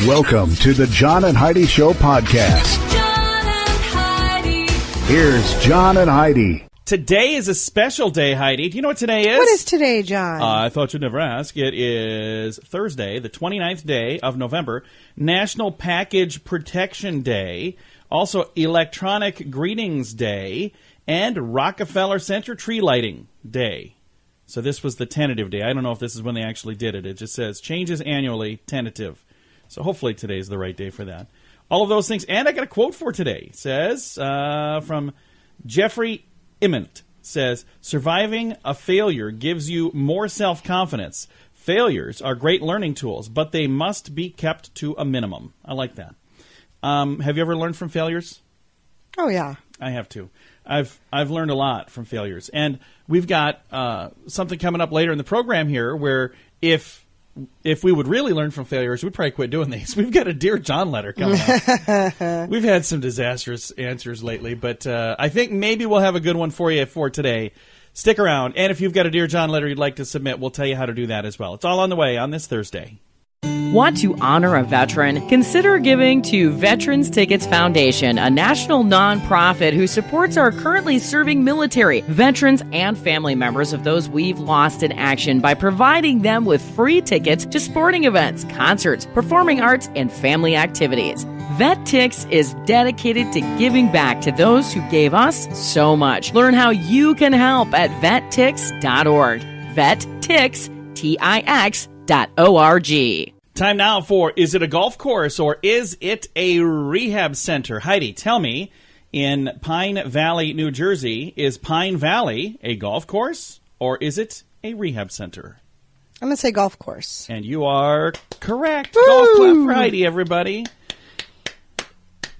Welcome to the John and Heidi Show podcast. John and Heidi. Here's John and Heidi. Today is a special day, Heidi. Do you know what today is? What is today, John? I thought you'd never ask. It is Thursday, the 29th day of November, National Package Protection Day, also Electronic Greetings Day, and Rockefeller Center Tree Lighting Day. So this was the tentative day. I don't know if this is when they actually did it. It just says changes annually, tentative. So hopefully today's the right day for that. All of those things. And I got a quote for today. It says from Jeffrey Immert. Says, surviving a failure gives you more self-confidence. Failures are great learning tools, but they must be kept to a minimum. I like that. Have you ever learned from failures? Oh, yeah. I have too. I've learned a lot from failures. And we've got something coming up later in the program here where if we would really learn from failures, we'd probably quit doing these. We've got a Dear John letter coming up. We've had some disastrous answers lately, but I think maybe we'll have a good one for you for today. Stick around. And if you've got a Dear John letter you'd like to submit, we'll tell you how to do that as well. It's all on the way on this Thursday. Want to honor a veteran? Consider giving to Veterans Tickets Foundation, a national nonprofit who supports our currently serving military, veterans, and family members of those we've lost in action by providing them with free tickets to sporting events, concerts, performing arts, and family activities. VetTix is dedicated to giving back to those who gave us so much. Learn how you can help at vettix.org. VetTix.org. Time now for Is It a Golf Course or Is It a Rehab Center? Heidi, tell me, in Pine Valley, New Jersey, is Pine Valley a golf course or is it a rehab center? I'm going to say golf course. And you are correct. Woo! Golf clap for Heidi, everybody.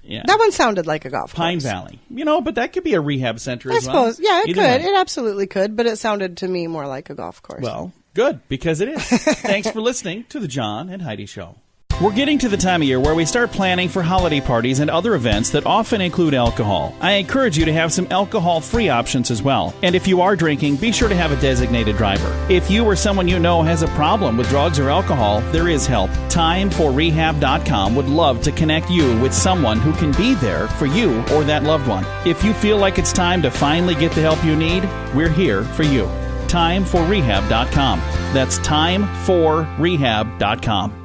Yeah. That one sounded like a golf course. Pine Valley. You know, but that could be a rehab center I as well. suppose. Yeah, it Either could. way. It absolutely could, but it sounded to me more like a golf course. Well, good, because it is. Thanks for listening to the John and Heidi Show. We're getting to the time of year where we start planning for holiday parties and other events that often include alcohol. I encourage you to have some alcohol-free options as well. And if you are drinking, be sure to have a designated driver. If you or someone you know has a problem with drugs or alcohol, there is help. Timeforrehab.com would love to connect you with someone who can be there for you or that loved one. If you feel like it's time to finally get the help you need, we're here for you. Timeforrehab.com. That's timeforrehab.com.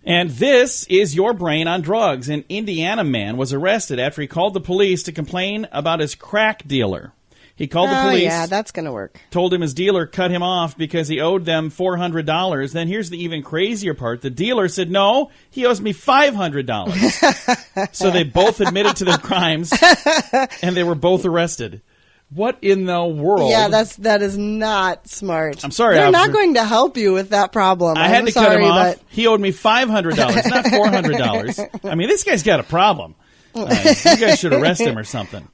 And this is your brain on drugs. An Indiana man was arrested after he called the police to complain about his crack dealer. He called the police. Yeah, that's going to work. Told him his dealer cut him off because he owed them $400. Then here's the even crazier part. The dealer said, no, he owes me $500. So they both admitted to their crimes, and they were both arrested. What in the world? Yeah, that is not smart. I'm sorry, They're officer. not going to help you with that problem. I had I'm to sorry, cut him off. but He owed me $500, not $400. I mean, this guy's got a problem. You guys should arrest him or something.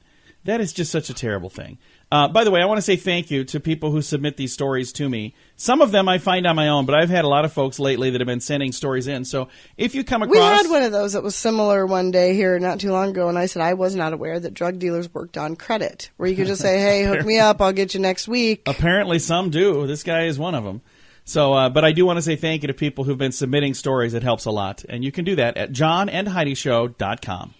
That is just such a terrible thing. By the way, I want to say thank you to people who submit these stories to me. Some of them I find on my own, but I've had a lot of folks lately that have been sending stories in. So if you come across... we had one of those that was similar one day here not too long ago, and I said I was not aware that drug dealers worked on credit, where you could just say, hey, hook me up, I'll get you next week. Apparently some do. This guy is one of them. So, but I do want to say thank you to people who've been submitting stories. It helps a lot. And you can do that at johnandheidishow.com.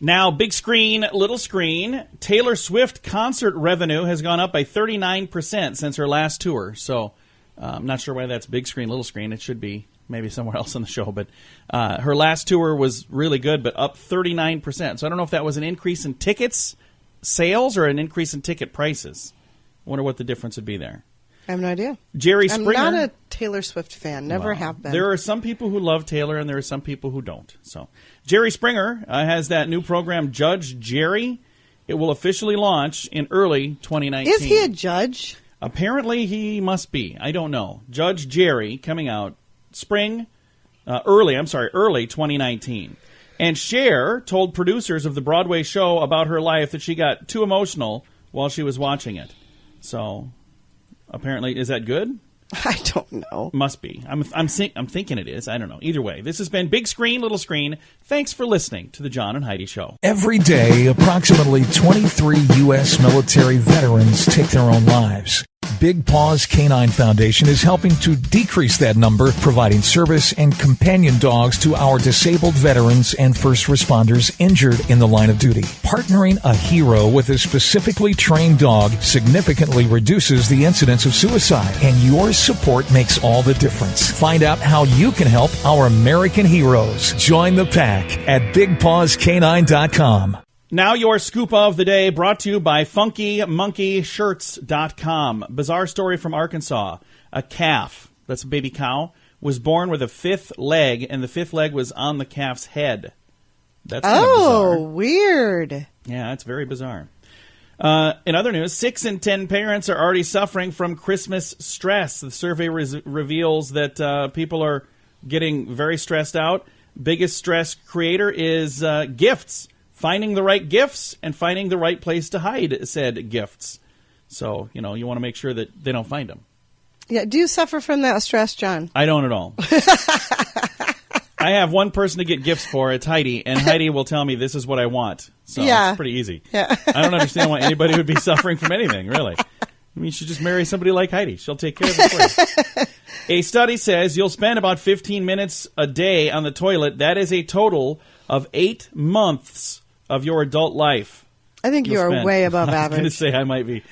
Now, big screen, little screen. Taylor Swift concert revenue has gone up by 39% since her last tour. So I'm not sure why that's big screen, little screen. It should be maybe somewhere else in the show. But her last tour was really good, but up 39%. So I don't know if that was an increase in tickets sales or an increase in ticket prices. I wonder what the difference would be there. I have no idea. Jerry Springer. I'm not a Taylor Swift fan. Never have been. There are some people who love Taylor, and there are some people who don't. So, Jerry Springer has that new program, Judge Jerry. It will officially launch in early 2019. Is he a judge? Apparently, he must be. I don't know. Judge Jerry coming out early 2019. And Cher told producers of the Broadway show about her life that she got too emotional while she was watching it. So, apparently, is that good? I don't know. Must be. I'm thinking it is. I don't know. Either way, this has been Big Screen, Little Screen. Thanks for listening to the John and Heidi Show. Every day, approximately 23 U.S. military veterans take their own lives. Big Paws Canine Foundation is helping to decrease that number, providing service and companion dogs to our disabled veterans and first responders injured in the line of duty. Partnering a hero with a specifically trained dog significantly reduces the incidence of suicide, and your support makes all the difference. Find out how you can help our American heroes. Join the pack at BigPawsCanine.com. Now your scoop of the day brought to you by FunkyMonkeyShirts.com. Bizarre story from Arkansas. A calf, that's a baby cow, was born with a fifth leg, and the fifth leg was on the calf's head. That's kind of bizarre. Oh, weird. Yeah, it's very bizarre. In other news, 6 in 10 parents are already suffering from Christmas stress. The survey reveals that people are getting very stressed out. Biggest stress creator is gifts. Finding the right gifts and finding the right place to hide said gifts. So, you want to make sure that they don't find them. Yeah. Do you suffer from that stress, John? I don't at all. I have one person to get gifts for. It's Heidi, and Heidi will tell me this is what I want. So Yeah. it's pretty easy. Yeah. I don't understand why anybody would be suffering from anything, really. I mean, you should just marry somebody like Heidi. She'll take care of it for you. A study says you'll spend about 15 minutes a day on the toilet. That is a total of 8 months of your adult life. I think you are way above I was going to average. say I might be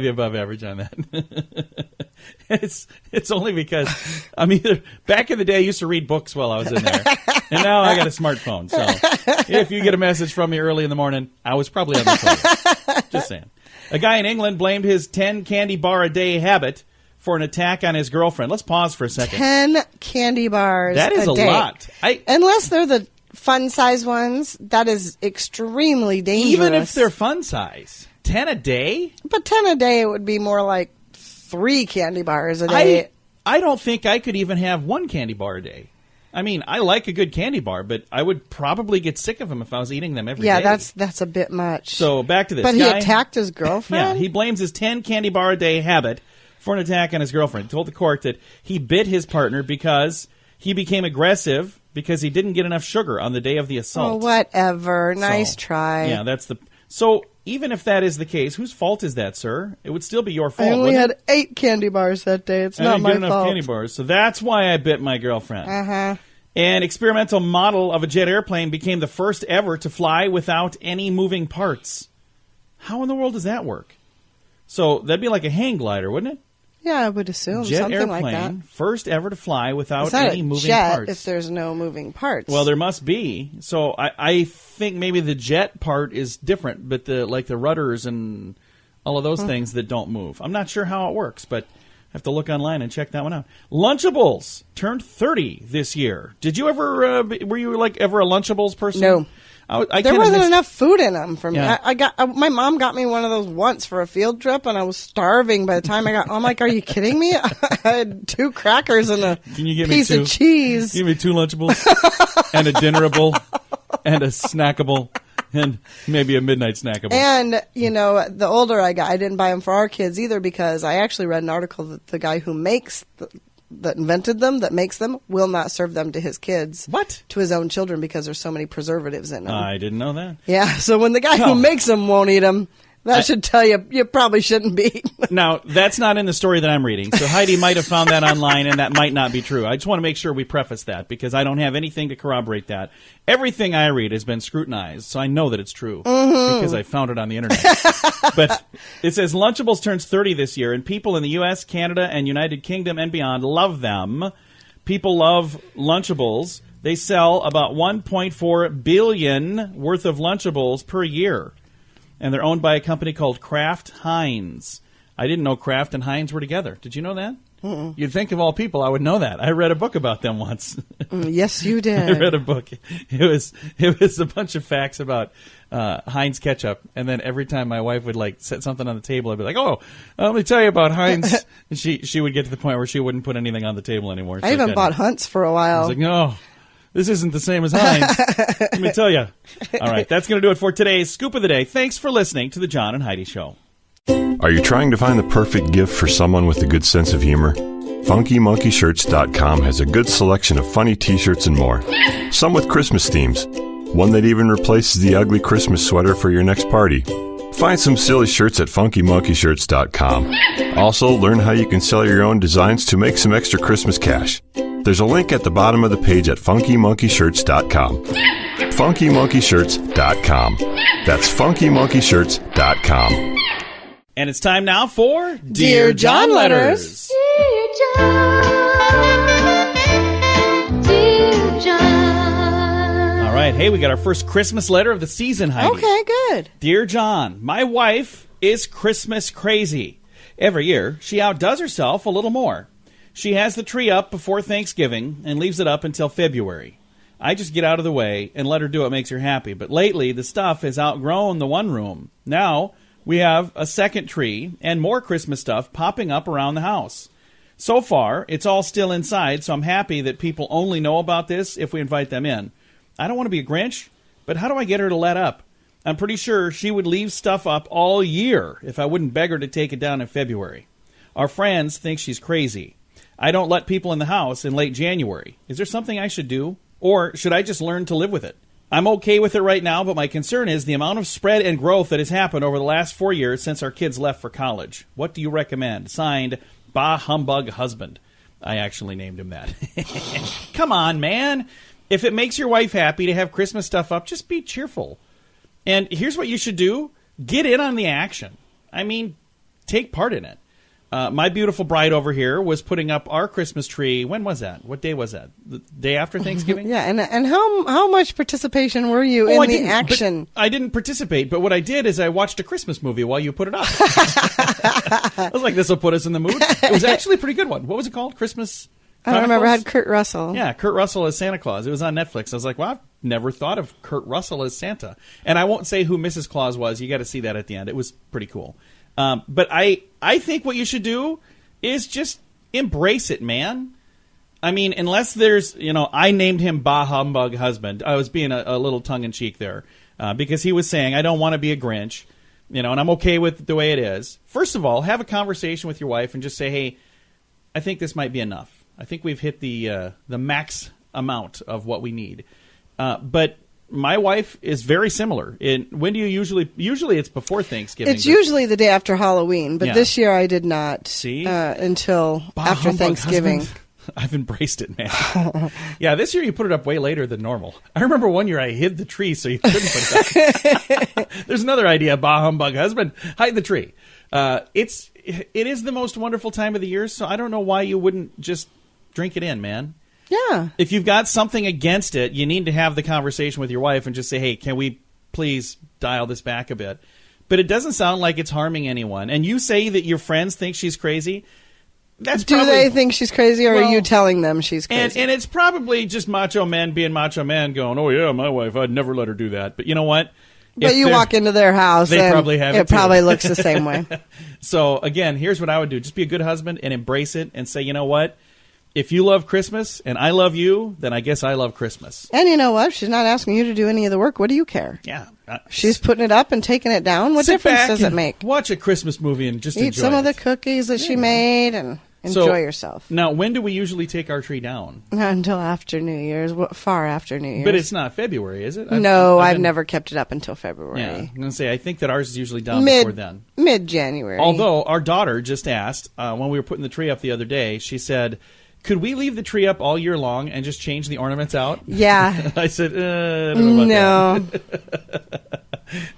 above average on that. It's only because back in the day I used to read books while I was in there, and now I got a smartphone. So if you get a message from me early in the morning, I was probably on the toilet. Just saying. A guy in England blamed his 10 candy bar a day habit for an attack on his girlfriend. Let's pause for a second. 10 candy bars That is a day. lot. Unless they're the fun size ones, that is extremely dangerous. Even if they're fun size, 10 a day? But 10 a day, it would be more like 3 candy bars a day. I don't think I could even have 1 candy bar a day. I mean, I like a good candy bar, but I would probably get sick of them if I was eating them every day. Yeah, that's a bit much. So back to this. But guy, he attacked his girlfriend? Yeah, he blames his 10 candy bar a day habit for an attack on his girlfriend. He told the court that he bit his partner because he became aggressive because he didn't get enough sugar on the day of the assault. Oh, whatever. Nice try. Yeah, So even if that is the case, whose fault is that, sir? It would still be your fault. I only wouldn't had 8 candy bars that day. It's not my fault. I didn't get enough candy bars, so that's why I bit my girlfriend. Uh-huh. An experimental model of a jet airplane became the first ever to fly without any moving parts. How in the world does that work? So that'd be like a hang glider, wouldn't it? Yeah, I would assume Jet something airplane, like that. first ever to fly without It's not any a moving jet parts. if there's no moving parts. Well, there must be. So I think maybe the jet part is different, but the rudders and all of those things that don't move. I'm not sure how it works, but I have to look online and check that one out. Lunchables turned 30 this year. Did you ever? Were you ever a Lunchables person? No. There wasn't enough food in them for me. Yeah. My mom got me one of those once for a field trip, and I was starving by the time I got. I'm like, are you kidding me? I had 2 crackers and a piece of cheese. Give me 2 Lunchables and a dinnerable and a snackable and maybe a midnight snackable. And the older I got, I didn't buy them for our kids either because I actually read an article that the guy who that invented them, that makes them, will not serve them to his kids. What? To his own children because there's so many preservatives in them. I didn't know that. Yeah, so when the guy who makes them won't eat them, that should tell you probably shouldn't be. Now, that's not in the story that I'm reading. So Heidi might have found that online, and that might not be true. I just want to make sure we preface that because I don't have anything to corroborate that. Everything I read has been scrutinized, so I know that it's true because I found it on the internet. But it says Lunchables turns 30 this year, and people in the U.S., Canada, and United Kingdom and beyond love them. People love Lunchables. They sell about $1.4 billion worth of Lunchables per year. And they're owned by a company called Kraft Heinz. I didn't know Kraft and Heinz were together. Did you know that? Mm-mm. You'd think of all people I would know that. I read a book about them once. Yes, you did. I read a book. It was a bunch of facts about Heinz ketchup. And then every time my wife would set something on the table, I'd be like, "Oh, let me tell you about Heinz." And she would get to the point where she wouldn't put anything on the table anymore. I even bought Hunt's for a while. I was like, "No. This isn't the same as Heinz." Let me tell you. All right, that's going to do it for today's Scoop of the Day. Thanks for listening to The John and Heidi Show. Are you trying to find the perfect gift for someone with a good sense of humor? FunkyMonkeyShirts.com has a good selection of funny t-shirts and more. Some with Christmas themes. One that even replaces the ugly Christmas sweater for your next party. Find some silly shirts at funkymonkeyshirts.com. Also, learn how you can sell your own designs to make some extra Christmas cash. There's a link at the bottom of the page at funkymonkeyshirts.com. funkymonkeyshirts.com. That's funkymonkeyshirts.com. And it's time now for Dear John Letters. Dear John, dear John. All right. Hey, we got our first Christmas letter of the season, Heidi. Okay, good. Dear John, my wife is Christmas crazy. Every year, she outdoes herself a little more. She has the tree up before Thanksgiving and leaves it up until February. I just get out of the way and let her do what makes her happy. But lately, the stuff has outgrown the one room. Now, we have a second tree and more Christmas stuff popping up around the house. So far, it's all still inside, so I'm happy that people only know about this if we invite them in. I don't want to be a Grinch, but how do I get her to let up? I'm pretty sure she would leave stuff up all year if I wouldn't beg her to take it down in February. Our friends think she's crazy. I don't let people in the house in late January. Is there something I should do? Or should I just learn to live with it? I'm okay with it right now, but my concern is the amount of spread and growth that has happened over the last 4 years since our kids left for college. What do you recommend? Signed, Bah Humbug Husband. I actually named him that. Come on, man. If it makes your wife happy to have Christmas stuff up, just be cheerful. And here's what you should do. Get in on the action. I mean, take part in it. My beautiful bride over here was putting up our Christmas tree. When was that? What day was that? The day after Thanksgiving? Yeah, and how much participation were you in the action? I didn't participate, but what I did is I watched a Christmas movie while you put it up. I was like, this will put us in the mood. It was actually a pretty good one. What was it called? Christmas I don't remember. Chronicles? It had Kurt Russell. Yeah, Kurt Russell as Santa Claus. It was on Netflix. I was like, well, I've never thought of Kurt Russell as Santa. And I won't say who Mrs. Claus was. You got to see that at the end. It was pretty cool. But I think what you should do is just embrace it, man. I mean, unless there's, I named him Bah Humbug Husband. I was being a little tongue-in-cheek there because he was saying, I don't want to be a Grinch, and I'm okay with the way it is. First of all, have a conversation with your wife and just say, hey, I think this might be enough. I think we've hit the max amount of what we need. But my wife is very similar. When do you usually it's before Thanksgiving. It's usually the day after Halloween, but Yeah. this year I did not See? Until Bah after Humbug Thanksgiving. Husband. I've embraced it, man. Yeah, this year you put it up way later than normal. I remember one year I hid the tree so you couldn't put it up. There's another idea, Bah Humbug Husband. Hide the tree. It is the most wonderful time of the year, so I don't know why you wouldn't just drink it in, man. Yeah. If you've got something against it, you need to have the conversation with your wife and just say, hey, can we please dial this back a bit? But it doesn't sound like it's harming anyone. And you say that your friends think she's crazy. Do they think she's crazy, or are you telling them she's crazy? And it's probably just macho men being macho men going, oh, yeah, my wife, I'd never let her do that. But you know what? But you walk into their house they and probably have it too. probably looks the same way. So, again, here's what I would do. Just be a good husband and embrace it and say, you know what? If you love Christmas and I love you, then I guess I love Christmas. And you know what? She's not asking you to do any of the work. What do you care? Yeah. She's putting it up and taking it down. What Sit difference back does it and make? Watch a Christmas movie and just Eat enjoy some of the it. cookies that she made and enjoy yourself. Now, when do we usually take our tree down? Not until after New Year's, far after New Year's. But it's not February, is it? I've never kept it up until February. Yeah, I'm going to say, I think that ours is usually down before then. Mid-January. Although, our daughter just asked, when we were putting the tree up the other day, she said, could we leave the tree up all year long and just change the ornaments out? Yeah. I said, I don't know about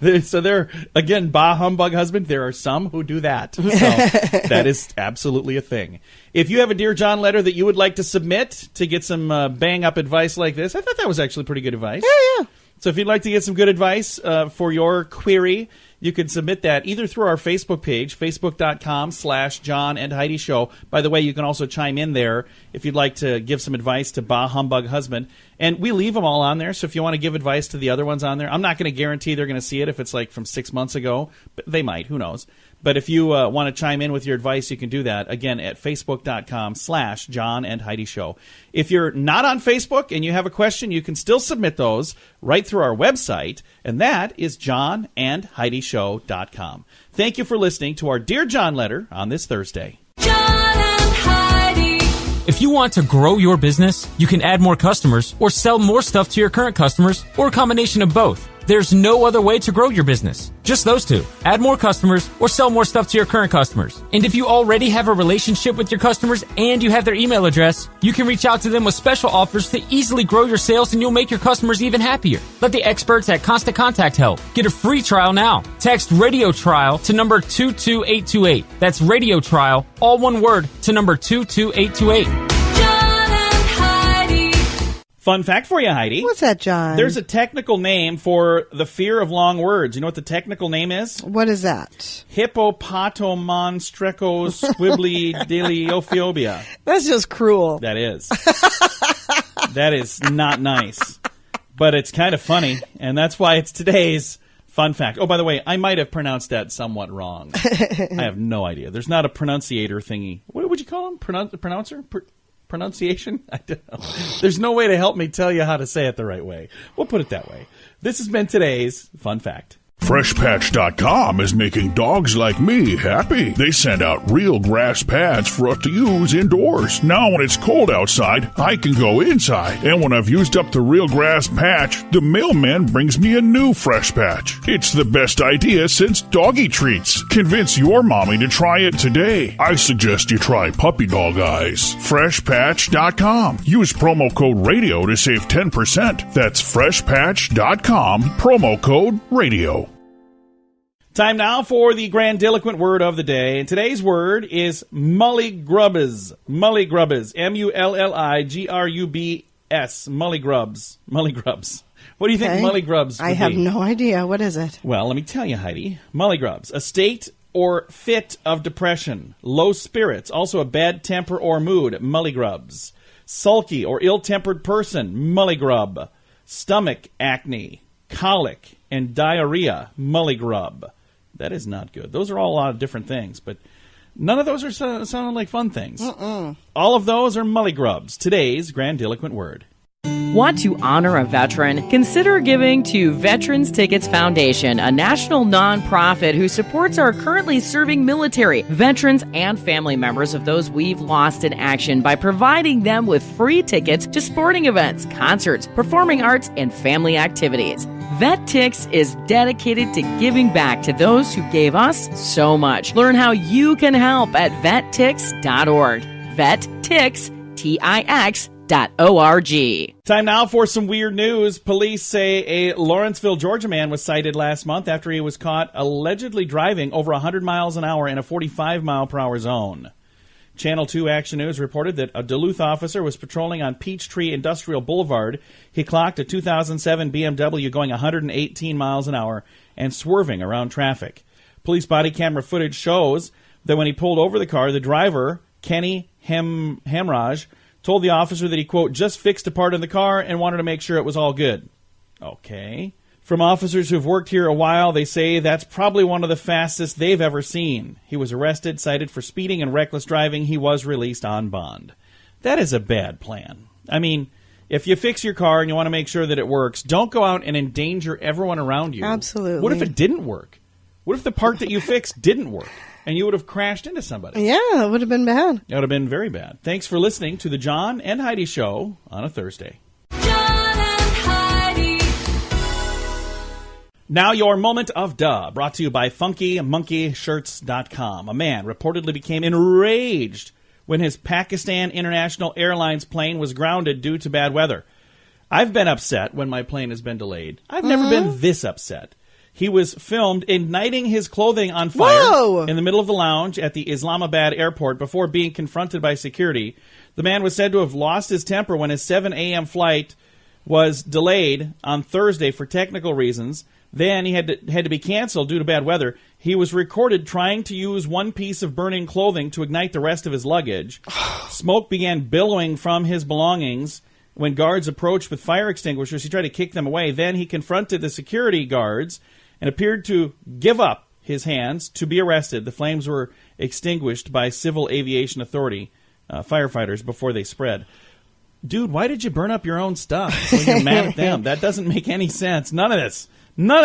that. So there, again, Bah Humbug Husband, there are some who do that. So that is absolutely a thing. If you have a Dear John letter that you would like to submit to get some bang-up advice like this, I thought that was actually pretty good advice. Yeah. So if you'd like to get some good advice for your query, you can submit that either through our Facebook page, facebook.com/John and Heidi Show. By the way, you can also chime in there if you'd like to give some advice to Bah Humbug Husband. And we leave them all on there, so if you want to give advice to the other ones on there, I'm not going to guarantee they're going to see it if it's like from 6 months ago, but they might, who knows. But if you want to chime in with your advice, you can do that, again, at facebook.com/John and Heidi Show. If you're not on Facebook and you have a question, you can still submit those right through our website, and that is johnandheidishow.com. Thank you for listening to our Dear John letter on this Thursday. John and Heidi. If you want to grow your business, you can add more customers or sell more stuff to your current customers or a combination of both. There's no other way to grow your business. Just those two. Add more customers or sell more stuff to your current customers. And if you already have a relationship with your customers and you have their email address, you can reach out to them with special offers to easily grow your sales, and you'll make your customers even happier. Let the experts at Constant Contact help. Get a free trial now. Text Radio Trial to number 22828. That's Radio Trial, all one word, to number 22828. John and Heidi. Fun fact for you, Heidi. What's that, John? There's a technical name for the fear of long words. You know what the technical name is? What is that? Hippopotomonstrecospwibbly-deliophobia. That's just cruel. That is. That is not nice. But it's kind of funny, and that's why it's today's fun fact. Oh, by the way, I might have pronounced that somewhat wrong. I have no idea. There's not a pronunciator thingy. What would you call him? Pronouncer? Pronunciation? I don't know. There's no way to help me tell you how to say it the right way. We'll put it that way. This has been today's fun fact. FreshPatch.com is making dogs like me happy. They send out real grass pads for us to use indoors. Now when it's cold outside, I can go inside. And when I've used up the real grass patch, the mailman brings me a new Fresh Patch. It's the best idea since doggy treats. Convince your mommy to try it today. I suggest you try Puppy Dog Eyes. FreshPatch.com. Use promo code RADIO to save 10%. That's FreshPatch.com, promo code RADIO. Time now for the grandiloquent word of the day. And today's word is mullygrubs. Mullygrubs. M-U-L-L-I-G-R-U-B-S. Mullygrubs. Mullygrubs. What do you think mullygrubs would I have be? no idea. What is it? Well, let me tell you, Heidi. Mullygrubs. A state or fit of depression. Low spirits. Also a bad temper or mood. Mullygrubs. Sulky or ill-tempered person. Mullygrub. Stomach acne. Colic and diarrhea. Mullygrub. That is not good. Those are all a lot of different things, but none of those are sounding like fun things. All of those are mullygrubs. Today's grandiloquent word. Want to honor a veteran? Consider giving to Veterans Tickets Foundation, a national nonprofit who supports our currently serving military, veterans, and family members of those we've lost in action by providing them with free tickets to sporting events, concerts, performing arts, and family activities. VetTix is dedicated to giving back to those who gave us so much. Learn how you can help at vettix.org. VetTix, T-I-X.org. Time now for some weird news. Police say a Lawrenceville, Georgia man was cited last month after he was caught allegedly driving over 100 miles an hour in a 45-mile-per-hour zone. Channel 2 Action News reported that a Duluth officer was patrolling on Peachtree Industrial Boulevard. He clocked a 2007 BMW going 118 miles an hour and swerving around traffic. Police body camera footage shows that when he pulled over the car, the driver, Kenny Hamraj, told the officer that he, quote, just fixed a part of the car and wanted to make sure it was all good. Okay. From officers who've worked here a while, they say that's probably one of the fastest they've ever seen. He was arrested, cited for speeding and reckless driving. He was released on bond. That is a bad plan. I mean, if you fix your car and you want to make sure that it works, don't go out and endanger everyone around you. Absolutely. What if it didn't work? What if the part that you fixed didn't work and you would have crashed into somebody? Yeah, that would have been bad. It would have been very bad. Thanks for listening to the John and Heidi Show on a Thursday. John and Heidi. Now your moment of duh, brought to you by FunkyMonkeyShirts.com. A man reportedly became enraged when his Pakistan International Airlines plane was grounded due to bad weather. I've been upset when my plane has been delayed. I've never been this upset. He was filmed igniting his clothing on fire in the middle of the lounge at the Islamabad airport before being confronted by security. The man was said to have lost his temper when his 7 a.m. flight was delayed on Thursday for technical reasons. Then he had to be canceled due to bad weather. He was recorded trying to use one piece of burning clothing to ignite the rest of his luggage. Smoke began billowing from his belongings. When guards approached with fire extinguishers, he tried to kick them away. Then he confronted the security guards and appeared to give up his hands to be arrested. The flames were extinguished by Civil Aviation Authority firefighters before they spread. Dude, why did you burn up your own stuff when you're mad at them? That doesn't make any sense. None of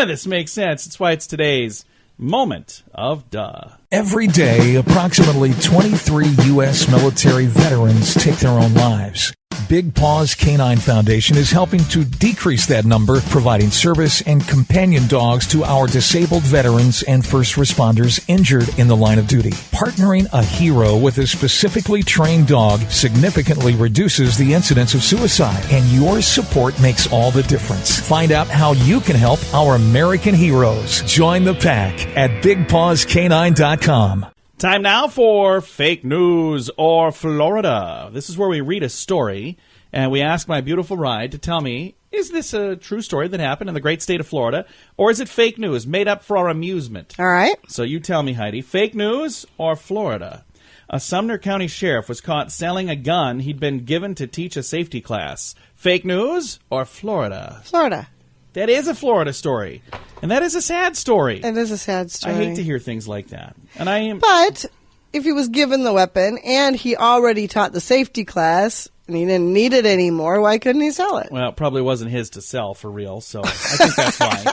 this makes sense. That's why it's today's moment of duh. Every day, approximately 23 U.S. military veterans take their own lives. Big Paws Canine Foundation is helping to decrease that number, providing service and companion dogs to our disabled veterans and first responders injured in the line of duty. Partnering a hero with a specifically trained dog significantly reduces the incidence of suicide, and your support makes all the difference. Find out how you can help our American heroes. Join the pack at BigPawsCanine.com. Time now for Fake News or Florida. This is where we read a story, and we ask my beautiful bride to tell me, is this a true story that happened in the great state of Florida, or is it fake news made up for our amusement? All right. So you tell me, Heidi, fake news or Florida? A Sumner County sheriff was caught selling a gun he'd been given to teach a safety class. Fake news or Florida? Florida. That is a Florida story. And that is a sad story. It is a sad story. I hate to hear things like that. And I am. But if he was given the weapon and he already taught the safety class and he didn't need it anymore, why couldn't he sell it? Well, it probably wasn't his to sell for real, so I think that's why.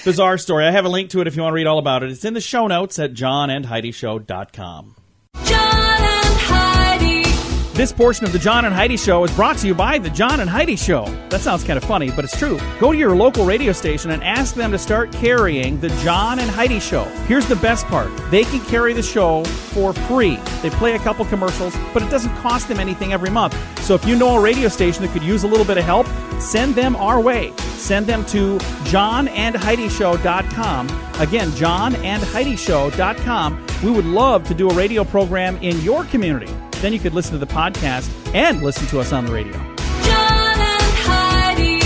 Bizarre story. I have a link to it if you want to read all about it. It's in the show notes at johnandheidishow.com. John and Heidi. This portion of the John and Heidi Show is brought to you by the John and Heidi Show. That sounds kind of funny, but it's true. Go to your local radio station and ask them to start carrying the John and Heidi Show. Here's the best part. They can carry the show for free. They play a couple commercials, but it doesn't cost them anything every month. So if you know a radio station that could use a little bit of help, send them our way. Send them to johnandheidishow.com. Again, johnandheidishow.com. We would love to do a radio program in your community. Then you could listen to the podcast and listen to us on the radio. John and Heidi.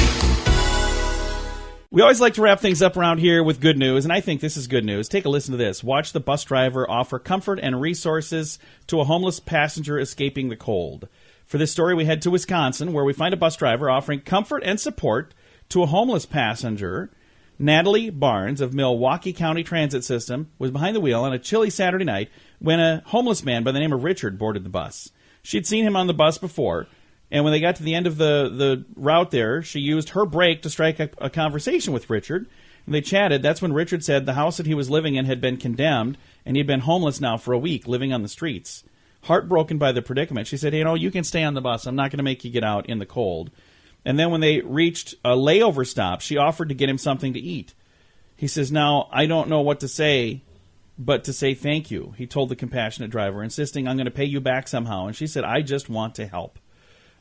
We always like to wrap things up around here with good news, and I think this is good news. Take a listen to this. Watch the bus driver offer comfort and resources to a homeless passenger escaping the cold. For this story, we head to Wisconsin, where we find a bus driver offering comfort and support to a homeless passenger. Natalie Barnes of Milwaukee County Transit System was behind the wheel on a chilly Saturday night when a homeless man by the name of Richard boarded the bus. She'd seen him on the bus before, and when they got to the end of the route there, she used her break to strike a conversation with Richard, and they chatted. That's when Richard said the house that he was living in had been condemned, and he'd been homeless now for a week, living on the streets. Heartbroken by the predicament, she said, hey, you can stay on the bus. I'm not going to make you get out in the cold. And then when they reached a layover stop, she offered to get him something to eat. He says, now, I don't know what to say, but to say thank you, he told the compassionate driver, insisting, I'm going to pay you back somehow. And she said, I just want to help.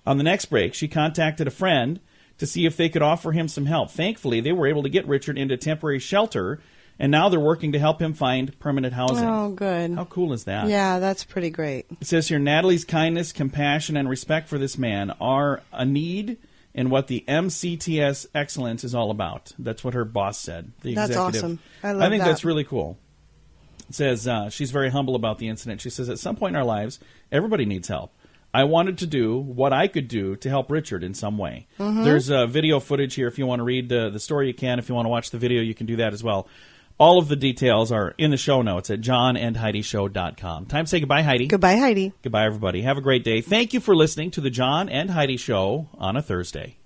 On the next break, she contacted a friend to see if they could offer him some help. Thankfully, they were able to get Richard into temporary shelter, and now they're working to help him find permanent housing. Oh, good. How cool is that? Yeah, that's pretty great. It says here, Natalie's kindness, compassion, and respect for this man are a need in what the MCTS excellence is all about. That's what her boss said. The That's executive. awesome. I think that. that's really cool. It says she's very humble about the incident. She says, at some point in our lives, everybody needs help. I wanted to do what I could do to help Richard in some way. Mm-hmm. There's video footage here. If you want to read the story, you can. If you want to watch the video, you can do that as well. All of the details are in the show notes at johnandheidishow.com. Time to say goodbye, Heidi. Goodbye, Heidi. Goodbye, everybody. Have a great day. Thank you for listening to the John and Heidi Show on a Thursday.